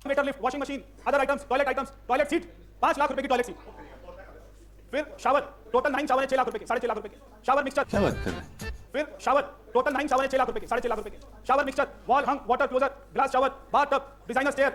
Waiter lift, washing machine, other items, toilet seat, 5 lakh रुपए की toilet seat. फिर shower, total 9 shower है 6 लाख रुपए के, 6.5 लाख रुपए के। शावर मिक्सचर, क्या बात कर रहे हैं? फिर शावर, टोटल 9 शावर है 6 लाख रुपए के, 6.5 लाख रुपए के। Shower mixture, wall hung water closure, glass shower, bathtub, designer stair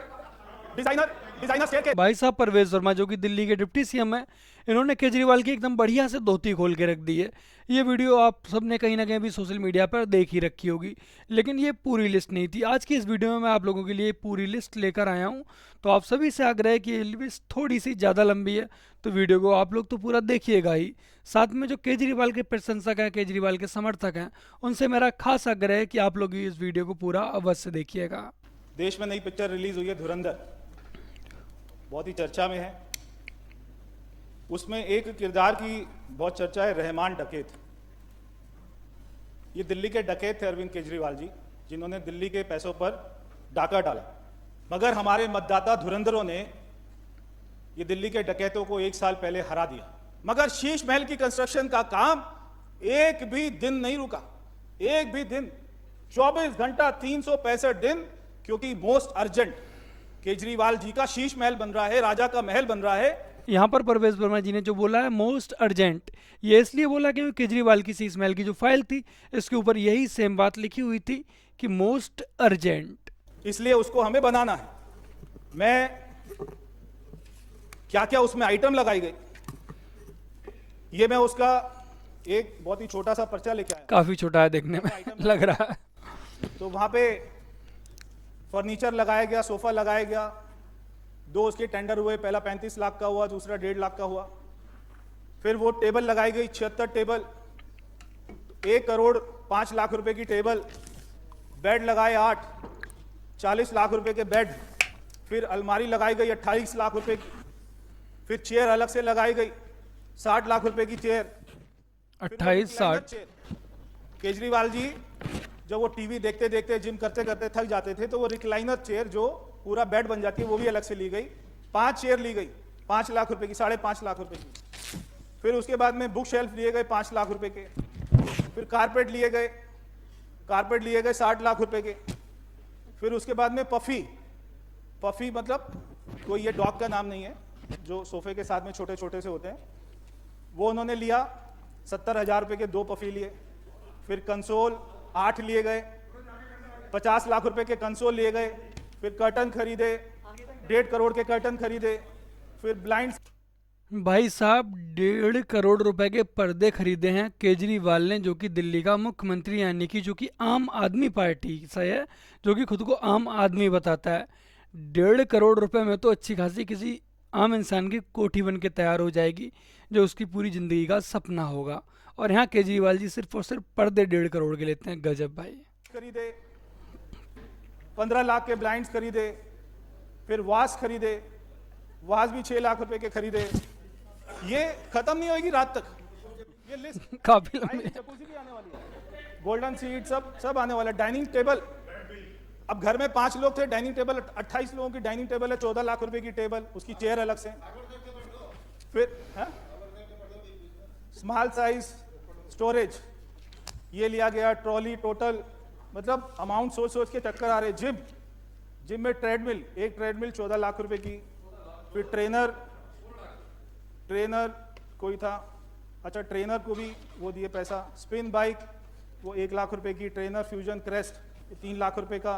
के। भाई साहब परवेज वर्मा जो कि दिल्ली के डिप्टी सीएम है, इन्होंने केजरीवाल की एकदम बढ़िया से धोती खोल के रख दी है। ये वीडियो आप सबने कहीं ना कहीं भी सोशल मीडिया पर देख ही रखी होगी, लेकिन ये पूरी लिस्ट नहीं थी। आज की इस वीडियो में मैं आप लोगों के लिए पूरी लिस्ट लेकर आया हूँ। तो आप सभी से आग्रह है कि ये लिस्ट थोड़ी सी ज़्यादा लंबी है, तो वीडियो को आप लोग तो पूरा देखिएगा ही। साथ में जो केजरीवाल के प्रशंसक हैं, केजरीवाल के समर्थक हैं, उनसे मेरा खास आग्रह है कि आप लोग इस वीडियो को पूरा अवश्य देखिएगा। देश में नई पिक्चर रिलीज हुई है धुरंधर, बहुत ही चर्चा में है। उसमें एक किरदार की बहुत चर्चा है, रहमान डकैत। ये दिल्ली के डकैत थे अरविंद केजरीवाल जी, जिन्होंने दिल्ली के पैसों पर डाका डाला। मगर हमारे मतदाता धुरंधरों ने ये दिल्ली के डकैतों को 1 साल पहले हरा दिया। मगर शीश महल की कंस्ट्रक्शन का काम एक भी दिन नहीं रुका, एक भी दिन, 24 घंटा 365 दिन, क्योंकि मोस्ट अर्जेंट केजरीवाल जी का शीश महल बन रहा है, राजा का महल बन रहा है। यहाँ पर परवेज वर्मा जी ने जो बोला है मोस्ट अर्जेंट, ये इसलिए बोला क्योंकि केजरीवाल की शीश महल की जो फाइल थी, इसके ऊपर यही सेम बात लिखी हुई थी कि मोस्ट अर्जेंट, इसलिए उसको हमें बनाना है। मैं क्या क्या उसमें आइटम लगाई गई, ये मैं उसका एक बहुत ही छोटा सा पर्चा लेके आया। काफी छोटा है देखने में लग रहा है। तो वहां पे फर्नीचर लगाया गया, सोफा लगाया गया, 2 उसके टेंडर हुए, पहला 35 लाख का हुआ, दूसरा 1.5 लाख का हुआ। फिर वो टेबल लगाई गई, 76 टेबल, 1 करोड़ 5 लाख रुपए की टेबल, बेड लगाए 8, 40 लाख रुपए के बेड। फिर अलमारी लगाई गई 28 लाख रुपए की। फिर चेयर अलग से लगाई गई 60 लाख रुपए की चेयर, 28-60। केजरीवाल जी जब वो टीवी देखते देखते जिम करते करते थक जाते थे, तो वो रिक्लाइनर चेयर जो पूरा बेड बन जाती है, वो भी अलग से ली गई। 5 चेयर ली गई 5 लाख रुपए की, 5.5 लाख रुपए की। फिर उसके बाद में बुक शेल्फ लिए गए 5 लाख रुपए के। फिर कारपेट लिए गए 60 लाख रुपए के। फिर उसके बाद में पफी मतलब कोई ये डॉग का नाम नहीं है, जो सोफे के साथ में छोटे छोटे से होते हैं, वो उन्होंने लिया 70,000 रुपए के 2 पफी लिए। फिर कंसोल 8 लिए गए, 50 लाख रुपए के कंसोल लिए गए। फिर कर्टन खरीदे, 1.5 करोड़ के कर्टन खरीदे। फिर ब्लाइंड, भाई साहब 1.5 करोड़ रुपए के पर्दे खरीदे हैं केजरीवाल ने, जो कि दिल्ली का मुख्यमंत्री, यानी कि जो कि आम आदमी पार्टी से है, जो कि खुद को आम आदमी बताता है। 1.5 करोड़ रुपए में तो अच्छी खासी किसी आम इंसान की कोठी बन के तैयार हो जाएगी, जो उसकी पूरी जिंदगी का सपना होगा। और यहाँ केजरीवाल जी सिर्फ और सिर्फ पर्दे 1.5 करोड़ के लेते हैं। गजब भाई। खरीदे 15 लाख के ब्लाइंड्स खरीदे। फिर वास खरीदे, वास भी 6 लाख रुपए के खरीदे। ये खत्म नहीं होगी रात तक, ये लिस्ट काफी लंबी है। जकूज़ी भी आने वाली है, गोल्डन सीट सब आने वाला है। डाइनिंग टेबल, अब घर में 5 लोग थे, डाइनिंग टेबल 28 लोगों की डाइनिंग टेबल है, 14 लाख रुपए की टेबल, उसकी चेयर अलग से। फिर स्मॉल साइज स्टोरेज ये लिया गया, ट्रॉली, टोटल मतलब अमाउंट सोच सोच के चक्कर आ रहे। जिम में ट्रेडमिल, एक ट्रेडमिल 14 लाख रुपए की। फिर ट्रेनर कोई था, अच्छा ट्रेनर को भी वो दिए पैसा। स्पिन बाइक वो 1 लाख रुपए की। ट्रेनर फ्यूजन क्रेस्ट ये 3 लाख रुपए का।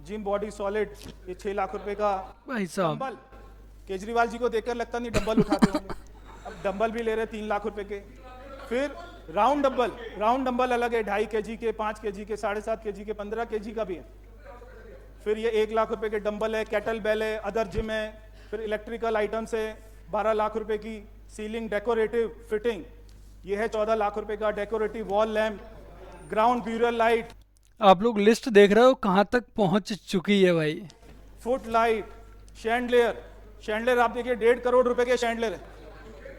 जिम बॉडी सॉलिड ये 6 लाख रुपए का। भाई साहब डंबल, केजरीवाल जी को देखकर लगता नहीं डंबल उठाते होंगे, अब डंबल भी ले रहे 3 लाख रुपए के। फिर राउंड डंबल अलग है, 2.5 kg के, 5 kg के, 7.5 kg के, 15 kg का भी है। फिर ये 1 लाख रुपए के डंबल है, कैटल बेल है, अदर जिम है। फिर इलेक्ट्रिकल आइटम्स है 12 लाख रुपए की। सीलिंग डेकोरेटिव फिटिंग ये है 14 लाख रुपए का। Decorative wall lamp, ground burial light. आप लोग लिस्ट देख रहे हो कहाँ तक पहुंच चुकी है भाई। फुट लाइट, शैंडलियर आप देखिए 1.5 करोड़ रुपए के शैंडलियर है।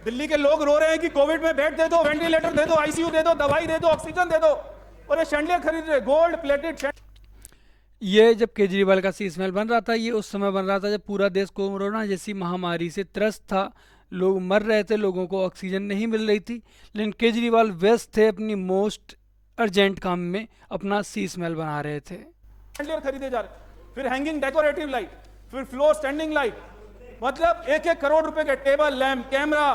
दिल्ली के लोग रो रहे हैं कि कोविड में बेड दे दो, वेंटिलेटर दे दो, आईसीयू दे दो, दवाई दे दो, ऑक्सीजन दे दो, और ये शैंडलियर खरीद रहे, गोल्ड प्लेटेड। ये जब केजरीवाल का शीश महल बन रहा था, ये उस समय बन रहा था जब पूरा देश कोरोना जैसी महामारी से त्रस्त था, लोग मर रहे थे, लोगों को ऑक्सीजन नहीं मिल रही थी। लेकिन केजरीवाल व्यस्त थे अपनी मोस्ट अर्जेंट काम में, अपना शीश महल बना रहे थे। शैंडलियर खरीदे जा रहे। फिर हैंगिंग डेकोरेटिव लाइट, फिर फ्लोर स्टैंडिंग लाइट, मतलब 1-1 करोड़ रुपए के टेबल लैम्प कैमरा,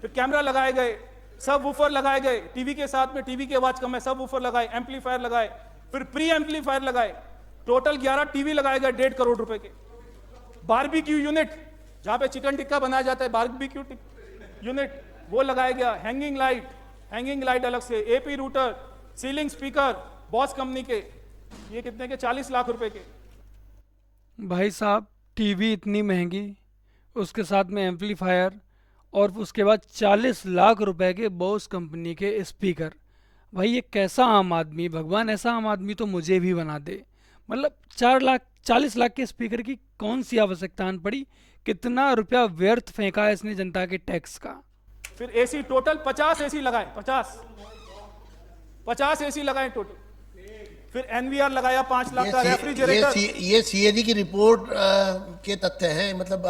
फिर कैमरा लगाए गए, सब वूफर लगाए गए, टीवी के साथ में, टीवी की आवाज कम है, सब वूफर लगाए, एम्पलीफायर लगाए, फिर प्री एम्पलीफायर लगाए, टोटल 11 टीवी लगाए गए 1.5 करोड़ रुपए के। बारबेक्यू यूनिट, जहां पे चिकन टिक्का बनाया जाता है, बारबेक्यू यूनिट वो लगाया गया, हैंगिंग लाइट अलग से, AP router, ceiling speaker boss company के, ये कितने के, 40 लाख रुपए के। भाई साहब टीवी इतनी महंगी, उसके साथ में एम्पलीफायर, और उसके बाद 40 लाख रुपए के बॉस कंपनी के स्पीकर। भाई ये कैसा आम आदमी, भगवान ऐसा आम आदमी तो मुझे भी बना दे। मतलब 40 लाख के स्पीकर की कौन सी आवश्यकता पड़ी, कितना रुपया व्यर्थ फेंका है इसने जनता के टैक्स का। फिर एसी टोटल 50 एसी लगाए, 50 एसी लगाए टोटल। फिर एनवीआर लगाया 5 लाख का रेफ्रिजरेटर। ये सीएजी की रिपोर्ट के तथ्य हैं, मतलब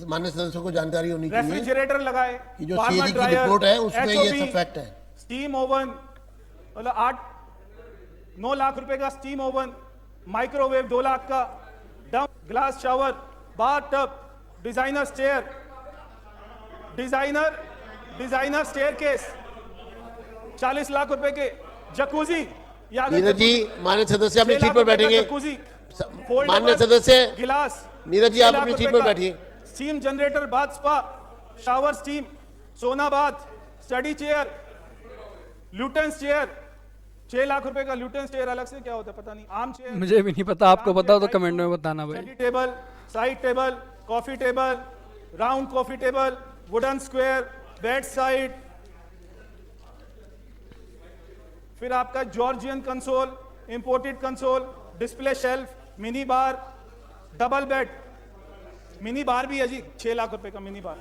माननीय सदस्यों को जानकारी होनी चाहिए। रेफ्रिजरेटर लगाए, कि जो सीएजी की रिपोर्ट है उसमें ये सब फैक्ट है। स्टीम ओवन, मतलब 8-9 लाख रुपए का स्टीम ओवन, माइक्रोवेव 2 लाख का, डम glass shower, bath tub, designer staircase 40 lakh रुपए के, जकूजी, नीरज जी माननीय सदस्य अपनी सीट पर बैठेंगे। माननीय सदस्य गिलास, नीरज जी आप अपनी सीट पर बैठिए। Steam generator, bath spa, shower steam, sauna bath, study chair, Lutyens chair 6 lakh रुपए का। ल्यूटेंस चेयर अलग से क्या होता है पता नहीं, आम चेयर मुझे भी नहीं पता, आपको पता हो तो कमेंट में बताना भाई। Study table, side table, coffee table, round coffee table, wooden square, bed side, फिर आपका Georgian console, imported console, display shelf, mini bar, double bed, mini bar भी है जी 6 लाख रुपए का मिनी बार,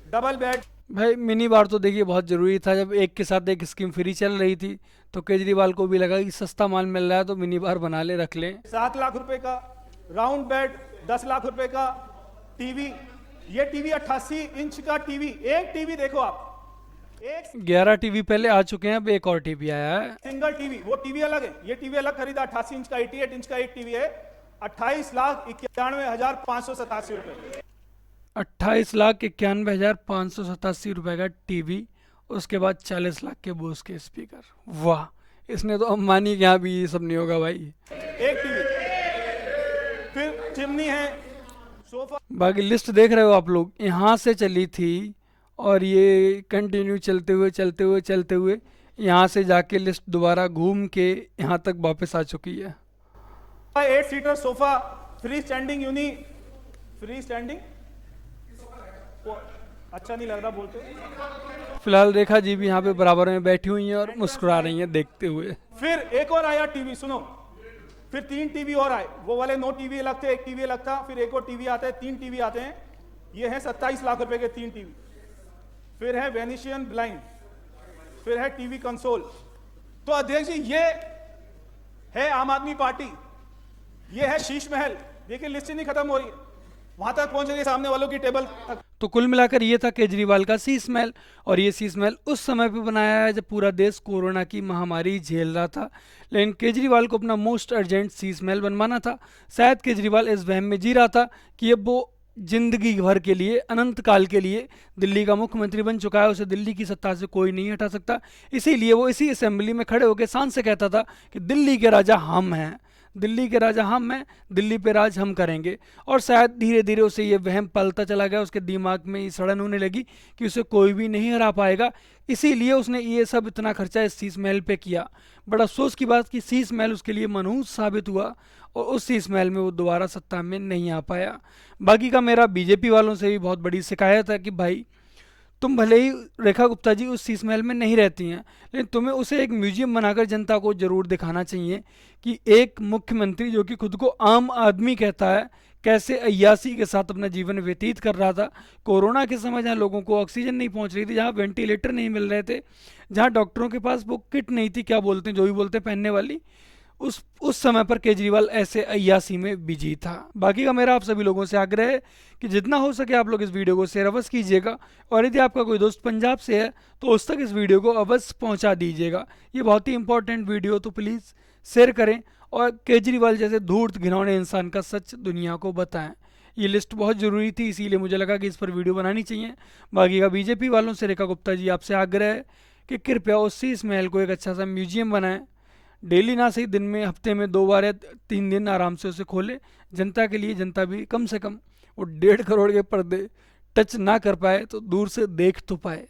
डबल बेड। भाई मिनी बार तो देखिए बहुत ज़रूरी था, जब एक के साथ एक स्कीम फ्री चल रही थी तो केजरीवाल को भी लगा कि सस्ता माल मिल रहा है तो मिनी बार बना ले, रख लें। 7 लाख रुपए का राउंड बेड, 10 लाख रुपए का टीवी, ये टीवी 88 इंच का टीवी, एक टीवी देखो आप, एक 11 टीवी पहले आ चुके हैं, अब एक और टीवी आया है। सिंगल टीवी, वो टीवी अलग है, ये टीवी अलग खरीदा 88 इंच का, 88 इंच का एक टीवी है, 28,91,587 रुपए। 28,91,587 रुपए का टीवी, उसके बाद 40 लाख के बोस के स्पीकर। वाह, इसने तो अंबानी के यहाँ भी ये सब नहीं होगा भाई। एक टीवी, फिर चिमनी है, सोफा। बाकी लिस्ट देख रहे हो आप लोग, यहाँ से चली थी और ये कंटिन्यू चलते हुए यहाँ से जाके लिस्ट दोबारा घूम के यहाँ तक वापस आ चुकी है। 8 seater sofa, free standing free standing, अच्छा नहीं लग रहा बोलते। फिलहाल रेखा जी भी यहाँ पे बराबर में बैठी हुई हैं और मुस्कुरा रही हैं देखते हुए। फिर एक और आया टीवी, सुनो, फिर 3 टीवी और आए, वो वाले 9 टीवी अलग थे, एक टीवी अलग था, फिर एक और टीवी आता है, 3 टीवी आते हैं, ये है 27 लाख रुपए के 3 टीवी। फिर है वेनिशियन ब्लाइंड, फिर है टीवी कंसोल। तो अध्यक्ष जी ये है आम आदमी पार्टी, ये है शीश महल। देखिए लिस्ट ही नहीं खत्म हो रही है, वहां तक पहुंच रही है सामने वालों की टेबल तक। तो कुल मिलाकर ये था केजरीवाल का शीश महल, और ये शीश महल उस समय पे बनाया है जब पूरा देश कोरोना की महामारी झेल रहा था। लेकिन केजरीवाल को अपना मोस्ट अर्जेंट शीश महल बनवाना था। शायद केजरीवाल इस वहम में जी रहा था कि अब वो जिंदगी भर के लिए, अनंत काल के लिए दिल्ली का मुख्यमंत्री बन चुका है, उसे दिल्ली की सत्ता से कोई नहीं हटा सकता। इसीलिए वो इसी असेंबली में खड़े होकर शान से कहता था कि दिल्ली के राजा हम हैं, दिल्ली के राजा हम हैं, दिल्ली पे राज हम करेंगे। और शायद धीरे धीरे उसे ये वहम पलता चला गया, उसके दिमाग में ये सड़न होने लगी कि उसे कोई भी नहीं हरा पाएगा। इसीलिए उसने ये सब इतना खर्चा इस शीश महल पे किया। बड़ा अफसोस की बात कि शीश महल उसके लिए मनहूस साबित हुआ और उस शीश महल में वो दोबारा सत्ता में नहीं आ पाया। बाकी का मेरा बीजेपी वालों से भी बहुत बड़ी शिकायत है कि भाई तुम भले ही रेखा गुप्ता जी उस शीश महल में नहीं रहती हैं, लेकिन तुम्हें उसे एक म्यूजियम बनाकर जनता को जरूर दिखाना चाहिए कि एक मुख्यमंत्री जो कि खुद को आम आदमी कहता है, कैसे अय्यासी के साथ अपना जीवन व्यतीत कर रहा था। कोरोना के समय जहाँ लोगों को ऑक्सीजन नहीं पहुँच रही थी, जहाँ वेंटिलेटर नहीं मिल रहे थे, जहाँ डॉक्टरों के पास वो किट नहीं थी, क्या बोलते हैं, जो भी बोलते हैं पहनने वाली, उस समय पर केजरीवाल ऐसे अय्यासी में बिजी था। बाकी का मेरा आप सभी लोगों से आग्रह है कि जितना हो सके आप लोग इस वीडियो को शेयर अवश्य कीजिएगा, और यदि आपका कोई दोस्त पंजाब से है तो उस तक इस वीडियो को अवश्य पहुंचा दीजिएगा। ये बहुत ही इंपॉर्टेंट वीडियो, तो प्लीज़ शेयर करें और केजरीवाल जैसे धूर्त घिनौने इंसान का सच दुनिया को बताएं। ये लिस्ट बहुत ज़रूरी थी, इसीलिए मुझे लगा कि इस पर वीडियो बनानी चाहिए। बाकी का बीजेपी वालों से रेखा गुप्ता जी आपसे आग्रह है कि कृपया उससे इस महल को एक अच्छा सा म्यूजियम बनाएं। डेली ना सही, दिन में हफ्ते में 2 बार या 3 दिन आराम से उसे खोले जनता के लिए। जनता भी कम से कम वो 1.5 करोड़ के पर्दे टच ना कर पाए तो दूर से देख तो पाए।